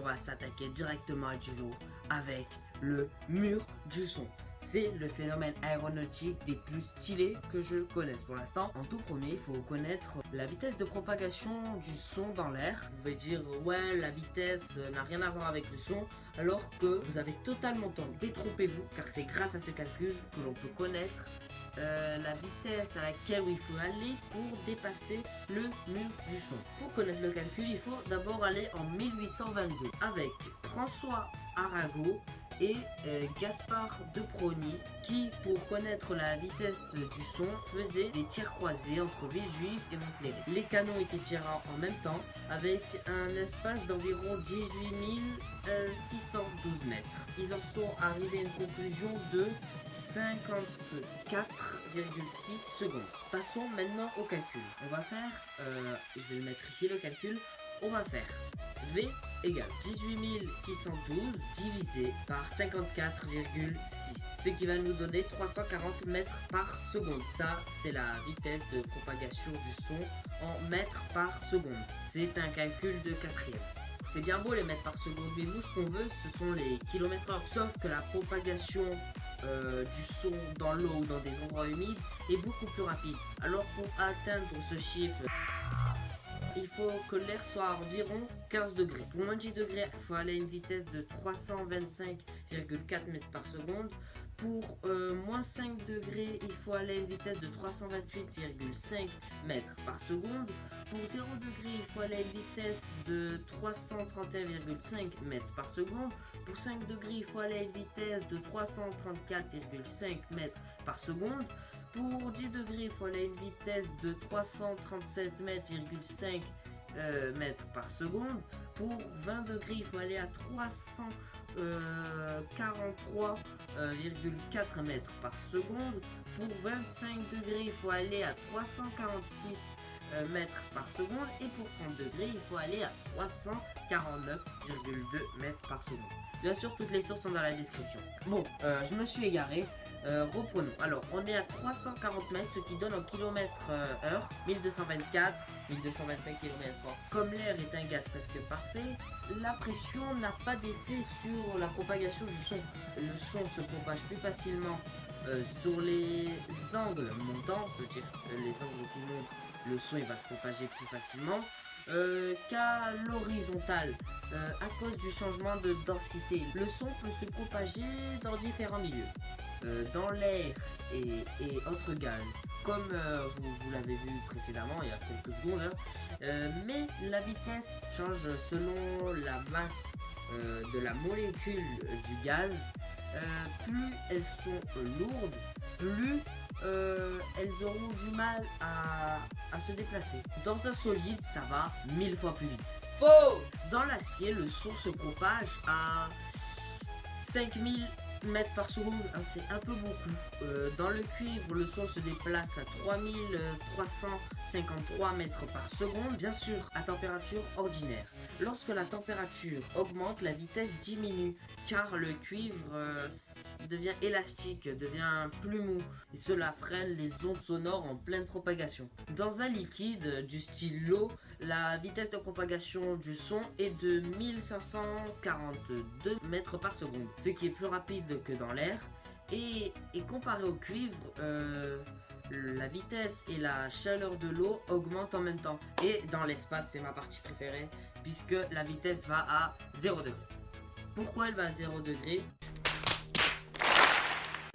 va s'attaquer directement du lot avec le mur du son. C'est le phénomène aéronautique des plus stylés que je connaisse pour l'instant. En tout premier, il faut connaître la vitesse de propagation du son dans l'air. Vous pouvez dire, ouais, la vitesse n'a rien à voir avec le son, alors que vous avez totalement tort. Détrompez-vous, car c'est grâce à ce calcul que l'on peut connaître la vitesse à laquelle il faut aller pour dépasser le mur du son. Pour connaître le calcul, il faut d'abord aller en 1822 avec François Arago et Gaspard de Prony qui, pour connaître la vitesse du son, faisaient des tirs croisés entre Villejuif et Montpellier. Les canons étaient tirés en même temps avec un espace d'environ 18 612 mètres. Ils en sont arrivés à une conclusion de 54,6 secondes. Passons maintenant au calcul. On va faire, je vais le mettre ici le calcul, on va faire V égale 18 612 divisé par 54,6, ce qui va nous donner 340 mètres par seconde. Ça, c'est la vitesse de propagation du son en mètres par seconde. C'est un calcul de quatrième. C'est bien beau les mètres par seconde, mais nous, ce qu'on veut, ce sont les kilomètres/heure. Sauf que la propagation du son dans l'eau ou dans des endroits humides est beaucoup plus rapide. Alors pour atteindre ce chiffre, il faut que l'air soit à environ 15 degrés. Pour moins de 10 degrés, il faut aller à une vitesse de 325,4 mètres par seconde. Pour moins 5 degrés, il faut aller à une vitesse de 328,5 mètres par seconde. Pour 0 degré, il faut aller à une vitesse de 331,5 mètres par seconde. Pour 5 degrés, il faut aller à une vitesse de 334,5 mètres par seconde. Pour 10 degrés, il faut aller à une vitesse de 337,5 mètres par seconde. Pour 20 degrés, il faut aller à 343,4 mètres par seconde. Pour 25 degrés, il faut aller à 346 mètres par seconde. Et pour 30 degrés, il faut aller à 349,2 mètres par seconde. Bien sûr, toutes les sources sont dans la description. Bon, je me suis égaré. Reprenons. Alors, on est à 340 mètres, ce qui donne en kilomètres heure 1224, 1225 km/h. Comme l'air est un gaz presque parfait, la pression n'a pas d'effet sur la propagation du son. Le son se propage plus facilement sur les angles montants, c'est-à-dire les angles qui montent, le son il va se propager plus facilement. Qu'à l'horizontale à cause du changement de densité. Le son peut se propager dans différents milieux, dans l'air et autres gaz, comme vous l'avez vu précédemment il y a quelques secondes, hein. Mais la vitesse change selon la masse de la molécule du gaz. Plus elles sont lourdes, plus elles auront du mal à se déplacer. Dans un solide, ça va 1000 fois plus vite. Faux! Dans l'acier, le son se propage à 5000 mètres par seconde, hein, c'est un peu beaucoup. Dans le cuivre, le son se déplace à 3353 mètres par seconde, bien sûr à température ordinaire. Lorsque la température augmente, la vitesse diminue, car le cuivre devient élastique, devient plus mou, et cela freine les ondes sonores en pleine propagation. Dans un liquide du style l'eau, la vitesse de propagation du son est de 1542 mètres par seconde, ce qui est plus rapide que dans l'air. Et comparé au cuivre, la vitesse et la chaleur de l'eau augmentent en même temps. Et dans l'espace, c'est ma partie préférée, puisque la vitesse va à 0 degré. Pourquoi elle va à 0 degré?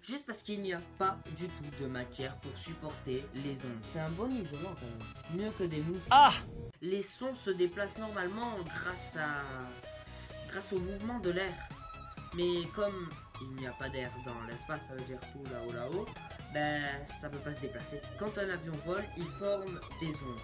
Juste parce qu'il n'y a pas du tout de matière pour supporter les ondes. C'est un bon isolant quand même. Mieux que des mouvements. Ah! Les sons se déplacent normalement grâce au mouvement de l'air. Mais comme il n'y a pas d'air dans l'espace, ça veut dire tout là-haut, ben ça peut pas se déplacer. Quand un avion vole, il forme des ondes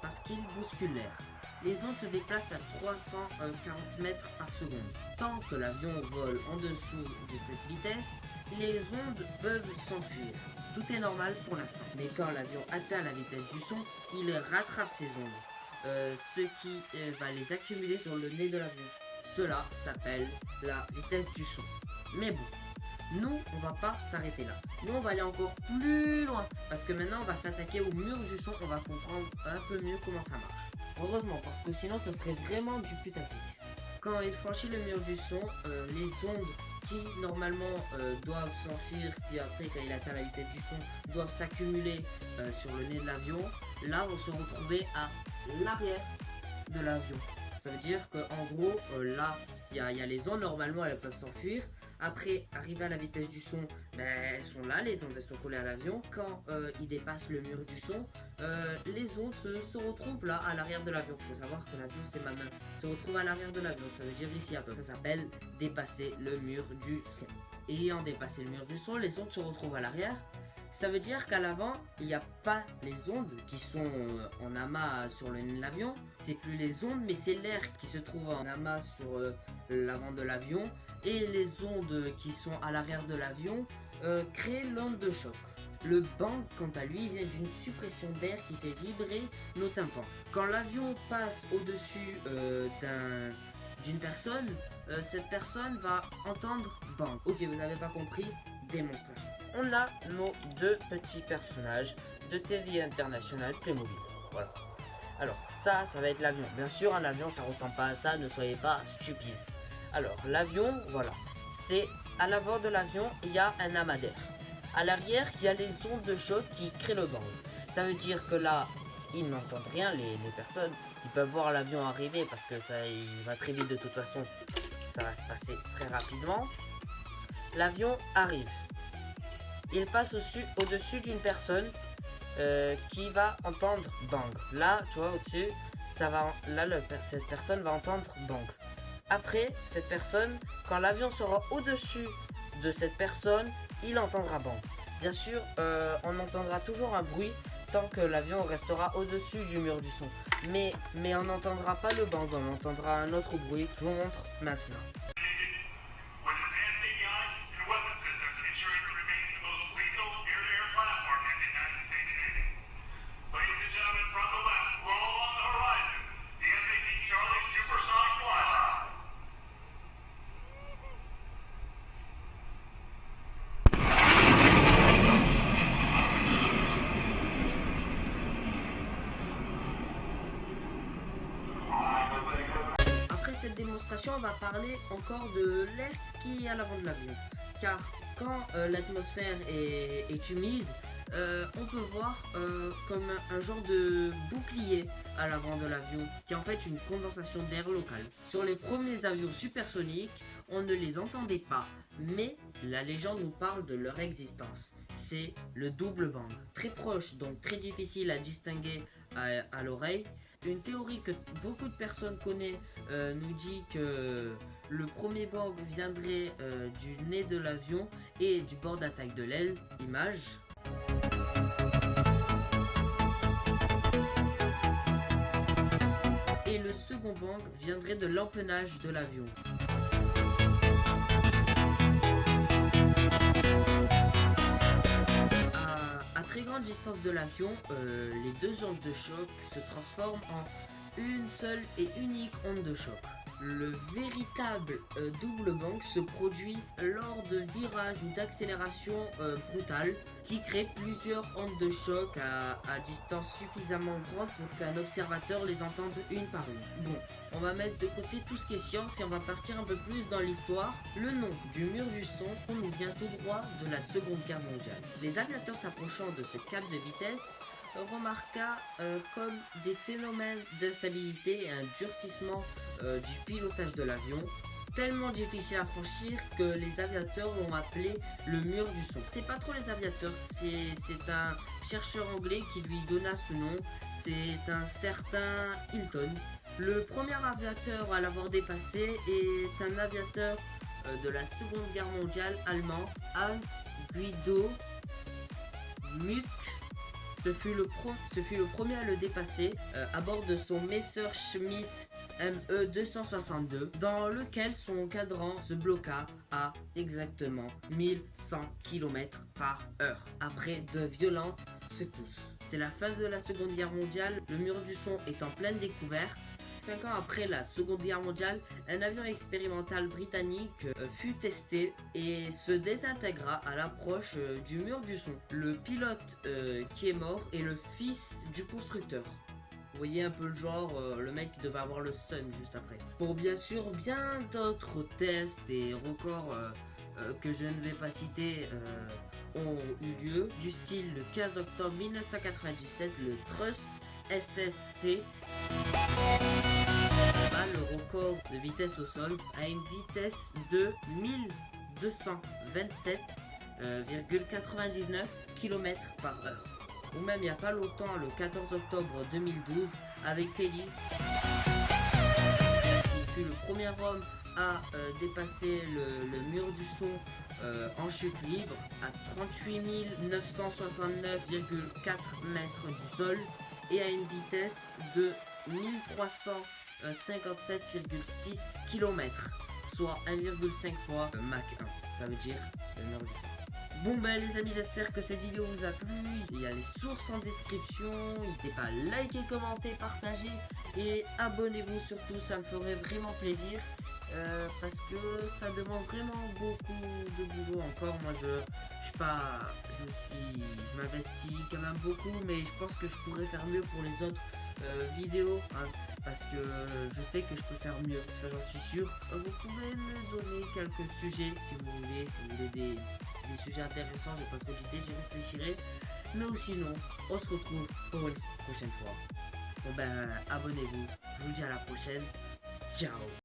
parce qu'il bouscule l'air. Les ondes se déplacent à 340 mètres par seconde. Tant que l'avion vole en dessous de cette vitesse, les ondes peuvent s'enfuir. Tout est normal pour l'instant. Mais quand l'avion atteint la vitesse du son, il rattrape ces ondes, ce qui va les accumuler sur le nez de l'avion. Cela s'appelle la vitesse du son. Mais bon, nous, on va pas s'arrêter là. Nous, on va aller encore plus loin. Parce que maintenant, on va s'attaquer au mur du son. On va comprendre un peu mieux comment ça marche. Heureusement, parce que sinon, ce serait vraiment du putaclic. quand il franchit le mur du son, les ondes qui normalement doivent s'enfuir, puis après quand il atteint la vitesse du son, doivent s'accumuler sur le nez de l'avion, là vont se retrouver à l'arrière de l'avion. Ça veut dire qu'en gros, là, il y a les ondes, normalement elles peuvent s'enfuir. Après, arrivé à la vitesse du son, elles sont là, les ondes elles sont collées à l'avion. Quand il dépasse le mur du son, les ondes se retrouvent là, à l'arrière de l'avion. Il faut savoir que l'avion, c'est ma main, se retrouve à l'arrière de l'avion. Ça veut dire ici un peu. Ça s'appelle dépasser le mur du son. Et en dépasser le mur du son, les ondes se retrouvent à l'arrière. Ça veut dire qu'à l'avant, il n'y a pas les ondes qui sont en amas sur le nez de l'avion. C'est plus les ondes, mais c'est l'air qui se trouve en amas sur l'avant de l'avion. Et les ondes qui sont à l'arrière de l'avion créent l'onde de choc. Le bang, quant à lui, vient d'une suppression d'air qui fait vibrer nos tympans. Quand l'avion passe au-dessus d'une personne, cette personne va entendre bang. Ok, vous n'avez pas compris, démonstration. On a nos deux petits personnages de TV International Playmobil. Voilà. Alors, ça va être l'avion. Bien sûr, un avion, ça ressemble pas à ça, ne soyez pas stupides. Alors, l'avion, voilà. C'est à l'avant de l'avion, il y a un amas d'air. À l'arrière, il y a les ondes de choc qui créent le bang. Ça veut dire que là, ils n'entendent rien, les personnes. Ils peuvent voir l'avion arriver parce que ça, il va très vite de toute façon. Ça va se passer très rapidement. L'avion arrive. Il passe au-dessus d'une personne qui va entendre bang. Là, tu vois, au-dessus, cette personne va entendre bang. Après, cette personne, quand l'avion sera au-dessus de cette personne, il entendra bang. Bien sûr, on entendra toujours un bruit tant que l'avion restera au-dessus du mur du son. Mais on n'entendra pas le bang, on entendra un autre bruit. Je vous montre maintenant. Cette démonstration, on va parler encore de l'air qui est à l'avant de l'avion. Car quand l'atmosphère est humide, on peut voir comme un genre de bouclier à l'avant de l'avion, qui est en fait une condensation d'air local. Sur les premiers avions supersoniques, on ne les entendait pas, mais la légende nous parle de leur existence. C'est le double bang. Très proche, donc très difficile à distinguer à l'oreille. Une théorie que beaucoup de personnes connaissent nous dit que le premier bang viendrait du nez de l'avion et du bord d'attaque de l'aile. Image. Et le second bang viendrait de l'empennage de l'avion. À très grande distance de l'avion, les deux ondes de choc se transforment en une seule et unique onde de choc. Le véritable double bang se produit lors de virages ou d'accélération brutale qui crée plusieurs ondes de choc à distance suffisamment grande pour qu'un observateur les entende une par une. Bon, on va mettre de côté tout ce qui est science et on va partir un peu plus dans l'histoire. Le nom du mur du son nous vient tout droit de la Seconde Guerre mondiale. Les aviateurs s'approchant de ce cap de vitesse remarqua comme des phénomènes d'instabilité et un durcissement du pilotage de l'avion, tellement difficile à franchir que les aviateurs l'ont appelé le mur du son. C'est pas trop les aviateurs, c'est un chercheur anglais qui lui donna ce nom, c'est un certain Hilton. Le premier aviateur à l'avoir dépassé est un aviateur de la Seconde Guerre mondiale allemand, Hans Guido Muck. Ce fut le premier à le dépasser à bord de son Messerschmitt ME 262, dans lequel son cadran se bloqua à exactement 1100 km/h après de violentes secousses. C'est la fin de la Seconde Guerre mondiale, le mur du son est en pleine découverte. 5 ans après la Seconde Guerre mondiale, un avion expérimental britannique fut testé et se désintégra à l'approche du mur du son. Le pilote qui est mort est le fils du constructeur. Vous voyez un peu le genre, le mec devait avoir le sun juste après. Pour bien sûr, bien d'autres tests et records que je ne vais pas citer ont eu lieu, du style le 15 octobre 1997, le Trust SSC bat le record de vitesse au sol à une vitesse de 1227,99 km/h. Ou même il n'y a pas longtemps, le 14 octobre 2012, avec Félix, qui fut le premier homme à dépasser le mur du son en chute libre à 38 969,4 mètres du sol et à une vitesse de 1357,6 km, soit 1,5 fois Mach 1, ça veut dire le mur du son. Bon ben les amis, j'espère que cette vidéo vous a plu. Il y a les sources en description. N'hésitez pas à liker, commenter, partager et abonnez-vous surtout, ça me ferait vraiment plaisir. Parce que ça demande vraiment beaucoup de boulot encore. Moi je m'investis quand même beaucoup, mais je pense que je pourrais faire mieux pour les autres vidéos, hein, parce que je sais que je peux faire mieux, ça j'en suis sûr. Vous pouvez me donner quelques sujets si vous voulez des sujets intéressants, j'ai pas trop d'idées, j'y réfléchirai. Mais sinon, on se retrouve pour une prochaine fois. Bon ben, abonnez-vous, je vous dis à la prochaine, ciao.